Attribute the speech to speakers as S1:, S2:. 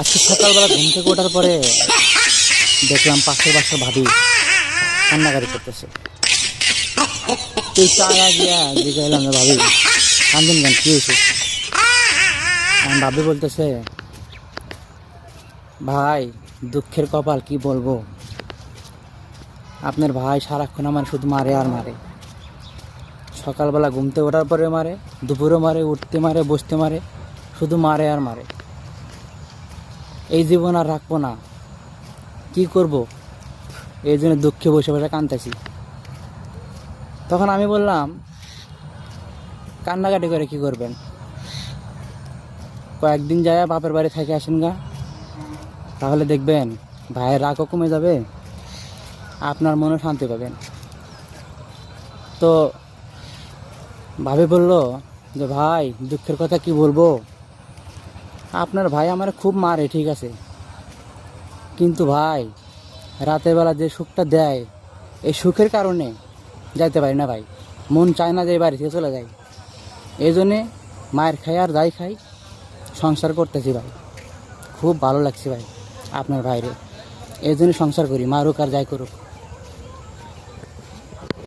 S1: আজকে সকালবেলা ঘুম থেকে ওঠার পরে দেখলাম পাশের বাসার ভাবি কান্নাকারি করতেছে। তুই চা গিয়া জিজ্ঞাসলাম ভাবি কান্দেন কেন, কি হয়েছে? আমার ভাবি বলতেছে, ভাই দুঃখের কপাল, কি বলবো, আপনার ভাই সারাক্ষণ আমার শুধু মারে আর মারে। সকালবেলা ঘুমতে ওঠার পরে মারে, দুপুরে মারে, উঠতে মারে, বসতে মারে, শুধু মারে আর মারে। এই জীবন আর রাখবো না, কি করব, এই জন্য দুঃখে বসে বসে কাঁদতেছি। তখন আমি বললাম, কান্নাকাটি করে কি করবেন, কয়েকদিন যায় বাপের বাড়ি থেকে আসেন গা, তাহলে দেখবেন ভাইয়ের রাগও কমে যাবে, আপনার মনে শান্তি পাবেন। তো ভাবি বলল যে, ভাই দুঃখের কথা কি বলবো, আপনার ভাই আমার খুব মারে, ঠিক আছে, কিন্তু ভাই রাতের বেলা যে সুখটা দেয়, এই সুখের কারণে যাইতে পারি না ভাই, মন চায় না যে বাড়ি থেকে চলে যায়। এই জন্যে মায়ের খাই আর যাই খাই সংসার করতেছি ভাই, খুব ভালো লাগছে ভাই আপনার ভাইরে, এই জন্য সংসার করি, মারুক আর যাই করুক।